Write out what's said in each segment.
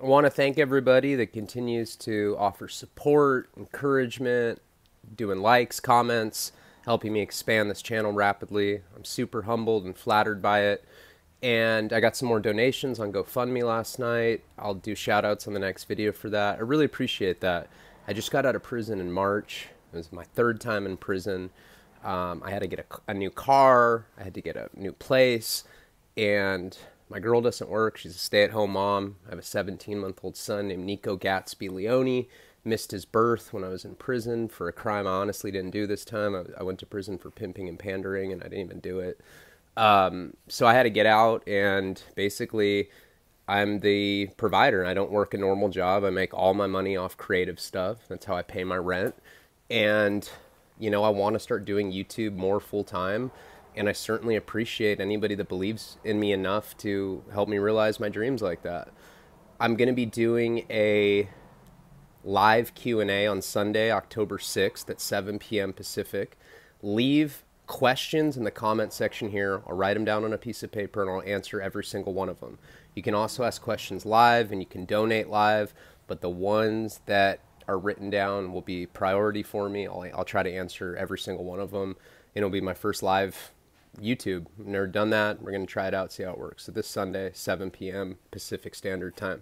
I want to thank everybody that continues to offer support, encouragement, doing likes, comments, helping me expand this channel rapidly. I'm super humbled and flattered by it. And I got some more donations on GoFundMe last night. I'll do shout outs on the next video for that. I really appreciate that. I just got out of prison in March. It was my third time in prison. I had to get a new car. I had to get a new place. And my girl doesn't work. She's a stay-at-home mom. I have a 17-month-old son named Nico Gatsby Leone. Missed his birth when I was in prison for a crime I honestly didn't do this time. I went to prison for pimping and pandering, and I didn't even do it. So I had to get out, and basically I'm the provider. I don't work a normal job. I make all my money off creative stuff. That's how I pay my rent. And, I want to start doing YouTube more full time. And I certainly appreciate anybody that believes in me enough to help me realize my dreams like that. I'm going to be doing a live Q&A on Sunday, October 6th at 7 p.m. Pacific. Leave questions in the comment section here. I'll write them down on a piece of paper and I'll answer every single one of them. You can also ask questions live and you can donate live, but the ones that are written down will be priority for me. I'll try to answer every single one of them. It'll be my first live YouTube. I've never done that. We're going to try it out, see how it works. So this Sunday, 7 p.m. Pacific Standard Time.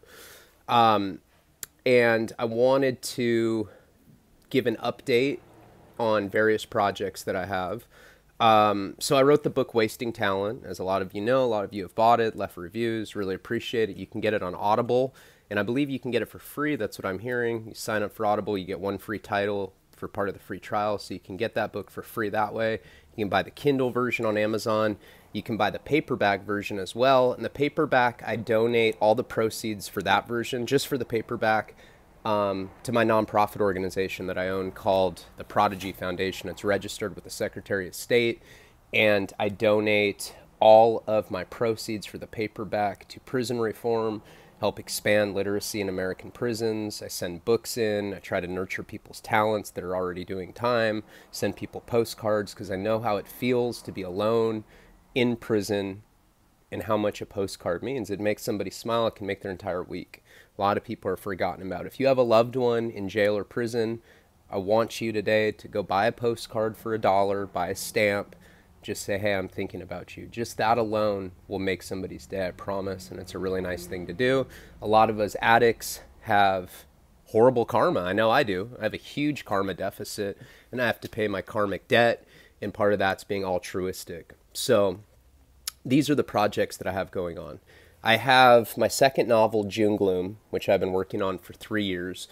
And I wanted to give an update on various projects that I have. So I wrote the book Wasting Talent. As a lot of you know, a lot of you have bought it, left reviews, really appreciate it. You can get it on Audible, and I believe you can get it for free. That's what I'm hearing. You sign up for Audible, you get one free title for part of the free trial, so you can get that book for free that way. You can buy the Kindle version on Amazon. You can buy the paperback version as well. And the paperback, I donate all the proceeds for that version, just for the paperback, to my nonprofit organization that I own called the Prodigy Foundation. It's registered with the Secretary of State, and I donate all of my proceeds for the paperback to prison reform, help expand literacy in American prisons. I send books in. I try to nurture people's talents that are already doing time, send people postcards because I know how it feels to be alone in prison and how much a postcard means. It makes somebody smile. It can make their entire week. A lot of people are forgotten about. If you have a loved one in jail or prison, I want you today to go buy a postcard for $1, buy a stamp, just say, hey, I'm thinking about you. Just that alone will make somebody's day, I promise, and it's a really nice thing to do. A lot of us addicts have horrible karma. I know I do. I have a huge karma deficit, and I have to pay my karmic debt, and part of that's being altruistic. So these are the projects that I have going on. I have my second novel, June Gloom, which I've been working on for 3 years.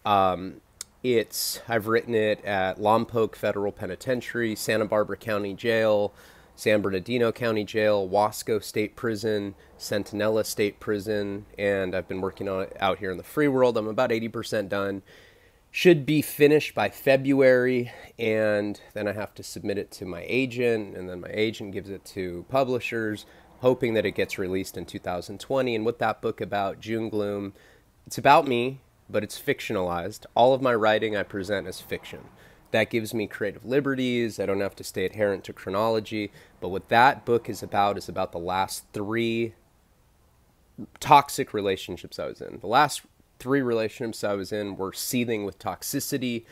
I've written it at Lompoc Federal Penitentiary, Santa Barbara County Jail, San Bernardino County Jail, Wasco State Prison, Centinela State Prison, and I've been working on it out here in the free world. I'm about 80% done. Should be finished by February, and then I have to submit it to my agent, and then my agent gives it to publishers, hoping that it gets released in 2020. And what that book about, June Gloom, it's about me, but it's fictionalized. All of my writing I present as fiction. That gives me creative liberties. I don't have to stay adherent to chronology. But what that book is about the last 3 toxic relationships I was in. The last 3 relationships I was in were seething with toxicity,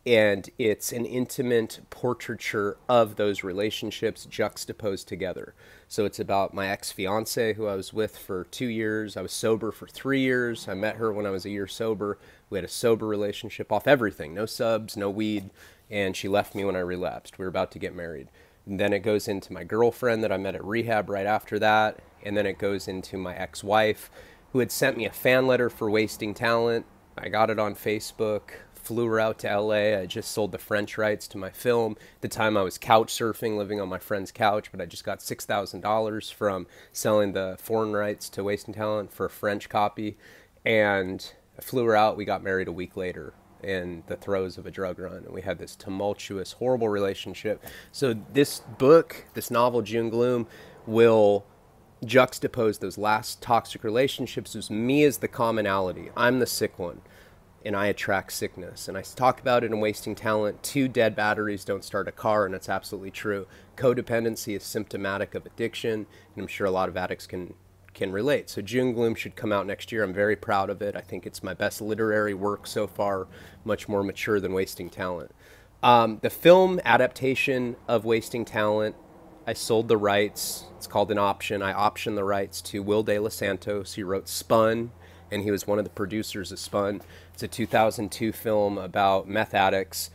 and it's an intimate portraiture of those relationships juxtaposed together. So it's about my ex-fiance who I was with for 2 years. I was sober for 3 years. I met her when I was a year sober. We had a sober relationship off everything, no subs, no weed, and she left me when I relapsed. We were about to get married. And then it goes into my girlfriend that I met at rehab right after that, and then it goes into my ex-wife who had sent me a fan letter for Wasting Talent. I got it on Facebook, flew her out to LA. I just sold the French rights to my film. At the time I was couch surfing, living on my friend's couch, but I just got $6,000 from selling the foreign rights to Wasting Talent for a French copy. And I flew her out. We got married a week later in the throes of a drug run, and we had this tumultuous, horrible relationship. So this book, this novel, June Gloom, will juxtapose those last toxic relationships as me as the commonality. I'm the sick one, and I attract sickness. And I talk about it in Wasting Talent. 2 dead batteries don't start a car, and it's absolutely true. Codependency is symptomatic of addiction, and I'm sure a lot of addicts can can relate. So June Gloom should come out next year. I'm very proud of it. I think it's my best literary work so far, much more mature than Wasting Talent. The film adaptation of Wasting Talent, I sold the rights. It's called an option. I optioned the rights to Will De Los Santos. He wrote Spun, and he was one of the producers of Spun. It's a 2002 film about meth addicts.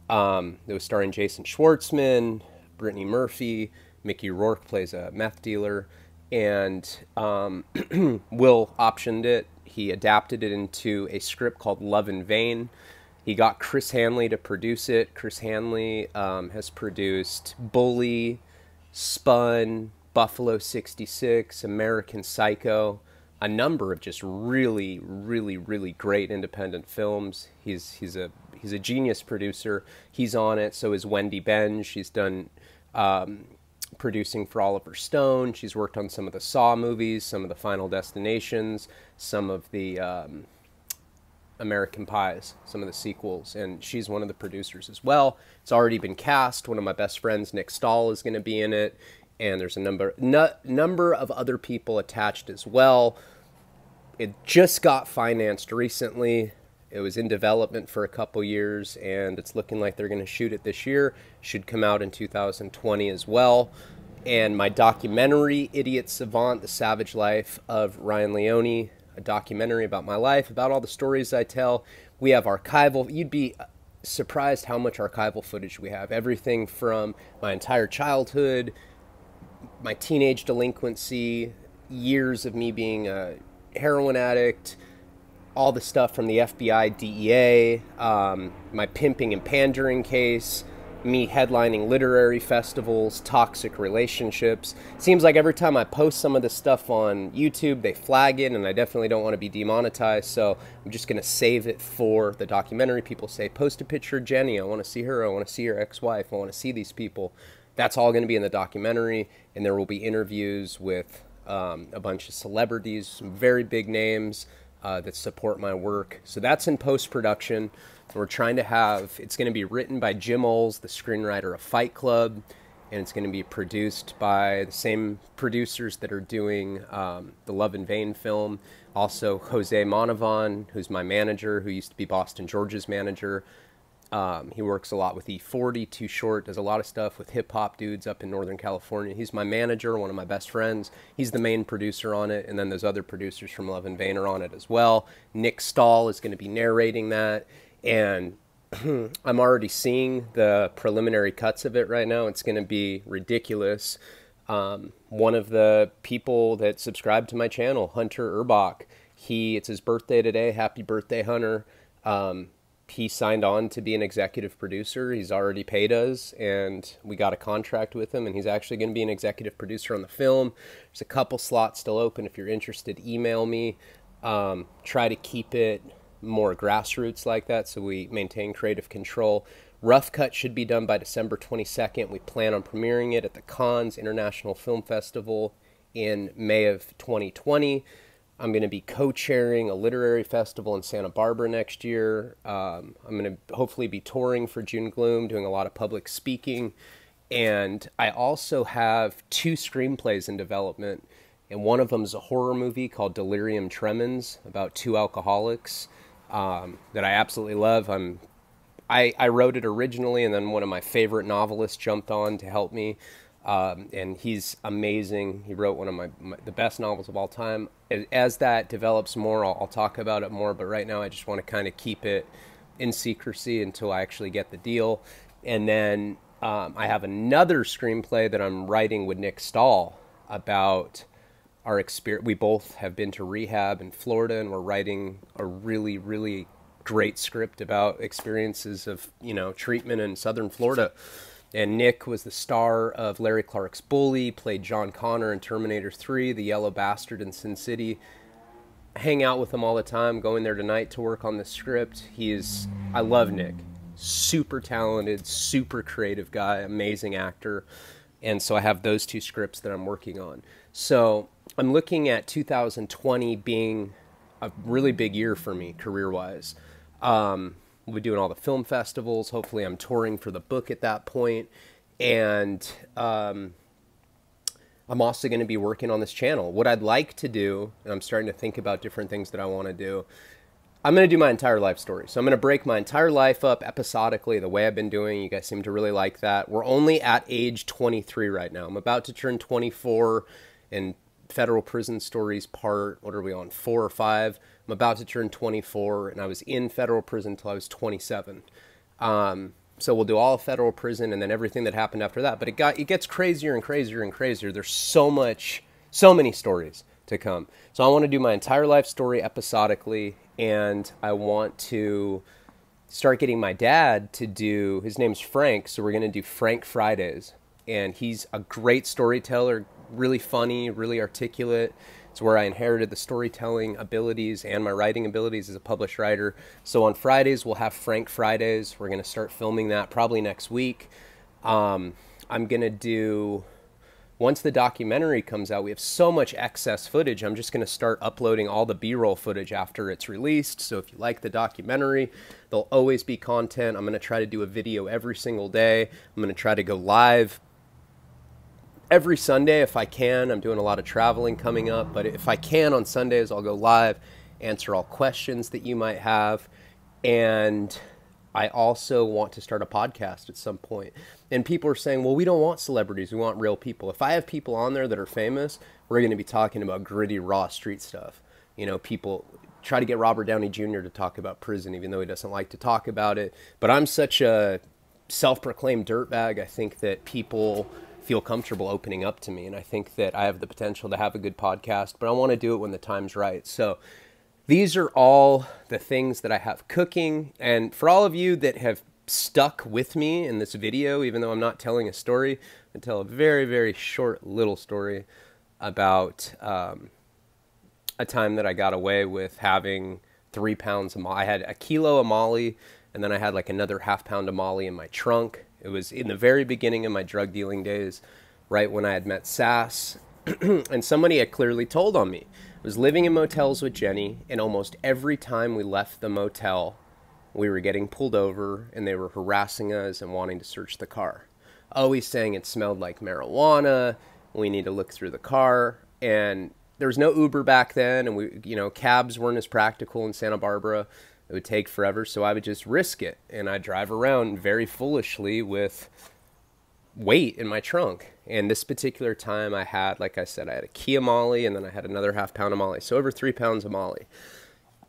It was starring Jason Schwartzman, Brittany Murphy, Mickey Rourke plays a meth dealer, and Will optioned it. He adapted it into a script called Love in Vain. He got Chris Hanley to produce it. Chris Hanley has produced Bully, Spun, Buffalo 66, American Psycho, a number of just really, really, really great independent films. He's a genius producer. He's on it. So is Wendy Benj. She's done producing for Oliver Stone. She's worked on some of the Saw movies, some of the Final Destinations, some of the American Pies, some of the sequels, and she's one of the producers as well. It's already been cast. One of my best friends, Nick Stahl, is going to be in it, and there's a number of other people attached as well. It just got financed recently. It was in development for a couple years, and it's looking like they're going to shoot it this year. Should come out in 2020 as well. And my documentary, Idiot Savant, The Savage Life of Ryan Leone, a documentary about my life, about all the stories I tell. We have archival. You'd be surprised how much archival footage we have. Everything from my entire childhood, my teenage delinquency, years of me being a heroin addict, all the stuff from the FBI, DEA, my pimping and pandering case, me headlining literary festivals, toxic relationships. Seems like every time I post some of this stuff on YouTube, they flag it, and I definitely don't want to be demonetized, so I'm just going to save it for the documentary. People say, post a picture of Jenny. I want to see her. I want to see her ex-wife. I want to see these people. That's all going to be in the documentary, and there will be interviews with a bunch of celebrities, some very big names that support my work. So that's in post-production. We're trying to have, it's going to be written by Jim Oles, the screenwriter of Fight Club, and it's going to be produced by the same producers that are doing the Love in Vain film. Also, Jose Monavon, who's my manager, who used to be Boston George's manager. He works a lot with E40, Too Short, does a lot of stuff with hip-hop dudes up in Northern California. He's my manager, one of my best friends. He's the main producer on it, and then those other producers from Love in Vain are on it as well. Nick Stahl is going to be narrating that. And I'm already seeing the preliminary cuts of it right now. It's going to be ridiculous. One of the people that subscribed to my channel, Hunter Urbach, it's his birthday today. Happy birthday, Hunter. He signed on to be an executive producer. He's already paid us, and we got a contract with him, and he's actually going to be an executive producer on the film. There's a couple slots still open. If you're interested, email me. Try to keep it more grassroots like that, so we maintain creative control. Rough Cut should be done by December 22nd. We plan on premiering it at the Cannes International Film Festival in May of 2020. I'm going to be co-chairing a literary festival in Santa Barbara next year. I'm going to hopefully be touring for June Gloom, doing a lot of public speaking. And I also have 2 screenplays in development, and one of them is a horror movie called Delirium Tremens about 2 alcoholics. That I absolutely love. I wrote it originally, and then one of my favorite novelists jumped on to help me, and he's amazing. He wrote one of the best novels of all time. As that develops more, I'll talk about it more, but right now I just want to kind of keep it in secrecy until I actually get the deal. And then I have another screenplay that I'm writing with Nick Stahl about our experience. We both have been to rehab in Florida, and we're writing a really, really great script about experiences of, treatment in Southern Florida. And Nick was the star of Larry Clark's Bully, played John Connor in Terminator 3, the Yellow Bastard in Sin City. Hang out with him all the time, going there tonight to work on the script. I love Nick. Super talented, super creative guy, amazing actor. And so I have those 2 scripts that I'm working on. So I'm looking at 2020 being a really big year for me career-wise. We'll be doing all the film festivals. Hopefully I'm touring for the book at that point. And I'm also going to be working on this channel. What I'd like to do, and I'm starting to think about different things that I want to do, I'm going to do my entire life story. So I'm going to break my entire life up episodically the way I've been doing. You guys seem to really like that. We're only at age 23 right now. I'm about to turn 24 in Federal Prison Stories part, what are we on, 4 or 5? I'm about to turn 24, and I was in federal prison until I was 27. So we'll do all of federal prison and then everything that happened after that. But it gets crazier and crazier and crazier. There's so many stories to come. So I want to do my entire life story episodically, and I want to start getting my dad to do, his name's Frank, so we're going to do Frank Fridays. And he's a great storyteller, really funny, really articulate. It's where I inherited the storytelling abilities and my writing abilities as a published writer. So on Fridays, we'll have Frank Fridays. We're going to start filming that probably next week. I'm going to do, once the documentary comes out, we have so much excess footage. I'm just going to start uploading all the B-roll footage after it's released. So if you like the documentary, there'll always be content. I'm going to try to do a video every single day. I'm going to try to go live every Sunday if I can. I'm doing a lot of traveling coming up, but if I can on Sundays, I'll go live, answer all questions that you might have. And I also want to start a podcast at some point. And people are saying, well, we don't want celebrities, we want real people. If I have people on there that are famous, we're going to be talking about gritty, raw street stuff. You know, people try to get Robert Downey Jr. to talk about prison, even though he doesn't like to talk about it. But I'm such a self-proclaimed dirtbag. I think that people feel comfortable opening up to me, and I think that I have the potential to have a good podcast, but I want to do it when the time's right. So these are all the things that I have cooking, and for all of you that have stuck with me in this video, even though I'm not telling a story, I tell a very, very short little story about a time that I got away with having 3 pounds of Molly. I had a kilo of Molly, and then I had like another ½ pound of Molly in my trunk. It was in the very beginning of my drug dealing days, right when I had met Sass, and somebody had clearly told on me. I was living in motels with Jenny, and almost every time we left the motel, we were getting pulled over, and they were harassing us and wanting to search the car. Always saying it smelled like marijuana, we need to look through the car, and there was no Uber back then, and cabs weren't as practical in Santa Barbara. It would take forever, so I would just risk it, and I'd drive around very foolishly with weight in my trunk. And this particular time I had, like I said, I had a key of Molly, and then I had another ½ pound of Molly, so over 3 pounds of Molly.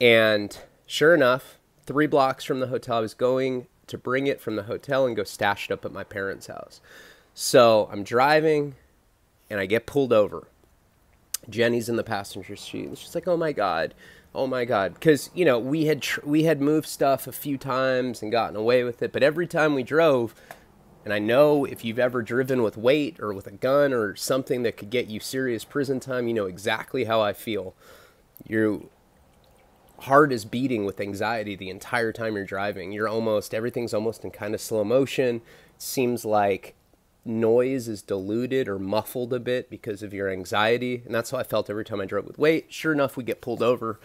And sure enough, 3 blocks from the hotel, I was going to bring it from the hotel and go stash it up at my parents' house. So I'm driving, and I get pulled over. Jenny's in the passenger seat, and she's like, oh my God, because, we had moved stuff a few times and gotten away with it, but every time we drove, and I know if you've ever driven with weight or with a gun or something that could get you serious prison time, you know exactly how I feel. Your heart is beating with anxiety the entire time you're driving. Everything's almost in kind of slow motion. It seems like noise is diluted or muffled a bit because of your anxiety, and that's how I felt every time I drove with weight. Sure enough, we get pulled over,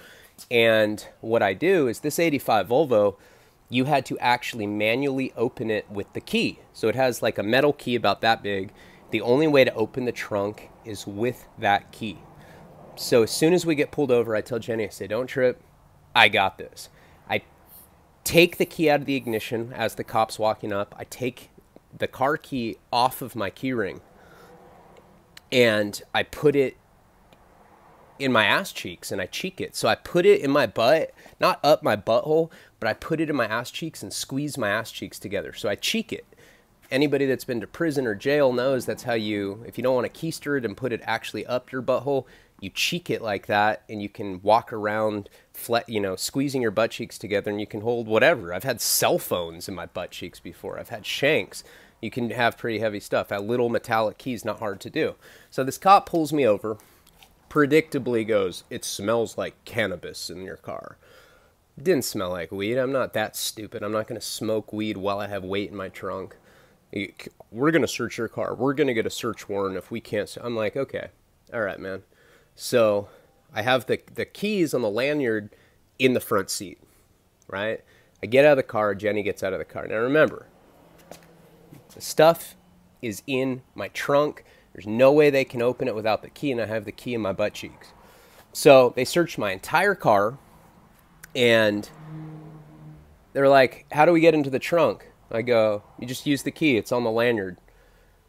and what I do is this 85 Volvo, you had to actually manually open it with the key. So it has like a metal key about that big. The only way to open the trunk is with that key. So as soon as we get pulled over, I tell Jenny, I say, don't trip, I got this. I take the key out of the ignition as the cop's walking up. I take the car key off of my key ring, and I put it in my ass cheeks, and I cheek it. So I put it in my butt, not up my butthole, but I put it in my ass cheeks and squeeze my ass cheeks together. So I cheek it. Anybody that's been to prison or jail knows that's how if you don't want to keister it and put it actually up your butthole, you cheek it like that, and you can walk around squeezing your butt cheeks together, and you can hold whatever. I've had cell phones in my butt cheeks before. I've had shanks. You can have pretty heavy stuff. That little metallic key is not hard to do. So this cop pulls me over, predictably goes, it smells like cannabis in your car. It didn't smell like weed. I'm not that stupid. I'm not going to smoke weed while I have weight in my trunk. We're going to search your car. We're going to get a search warrant if we can't. I'm like, okay, all right, man. So I have the keys on the lanyard in the front seat, right? I get out of the car. Jenny gets out of the car. Now remember, the stuff is in my trunk. There's no way they can open it without the key, and I have the key in my butt cheeks. So they searched my entire car, and they're like, how do we get into the trunk? I go, you just use the key. It's on the lanyard.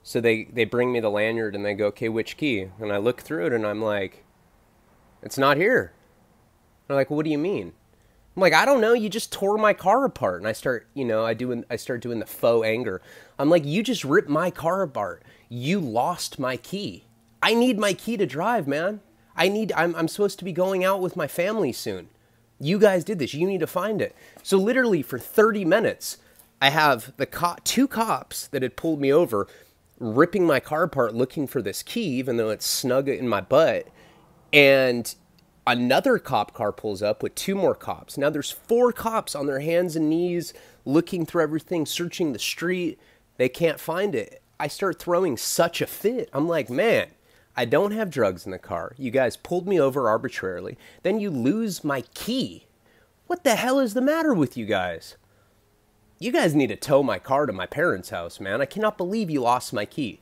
So they bring me the lanyard, and they go, okay, which key? And I look through it, and I'm like, it's not here. They're like, well, what do you mean? I'm like, I don't know. You just tore my car apart. And I start, I start doing the faux anger. I'm like, you just ripped my car apart. You lost my key. I need my key to drive, man. I'm supposed to be going out with my family soon. You guys did this. You need to find it. So literally for 30 minutes, I have two cops that had pulled me over, ripping my car apart, looking for this key, even though it's snug in my butt. And another cop car pulls up with two more cops. Now there's 4 cops on their hands and knees, looking through everything, searching the street. They can't find it. I start throwing such a fit. I'm like, man, I don't have drugs in the car. You guys pulled me over arbitrarily. Then you lose my key. What the hell is the matter with you guys? You guys need to tow my car to my parents' house, man. I cannot believe you lost my key.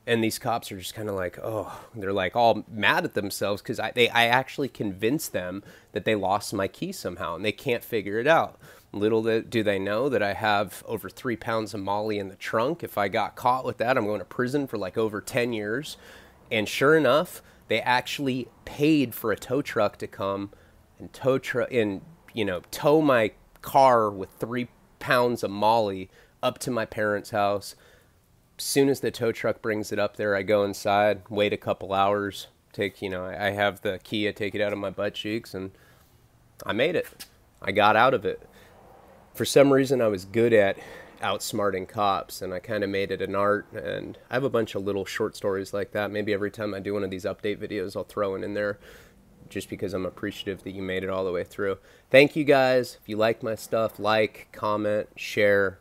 And these cops are just kind of like, oh, they're like all mad at themselves because I actually convinced them that they lost my key somehow, and they can't figure it out. Little do they know that I have over 3 pounds of Molly in the trunk. If I got caught with that, I'm going to prison for like over 10 years. And sure enough, they actually paid for a tow truck to come and tow my car with 3 pounds of Molly up to my parents' house. As soon as the tow truck brings it up there, I go inside, wait a couple hours, I have the key, I take it out of my butt cheeks, and I made it. I got out of it. For some reason, I was good at outsmarting cops, and I kind of made it an art, and I have a bunch of little short stories like that. Maybe every time I do one of these update videos, I'll throw it in there, just because I'm appreciative that you made it all the way through. Thank you guys. If you like my stuff, like, comment, share,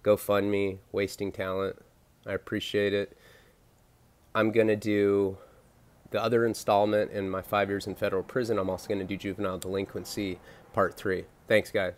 GoFundMe, Wasting Talent. I appreciate it. I'm going to do the other installment in my 5 years in federal prison. I'm also going to do juvenile delinquency part 3. Thanks, guys.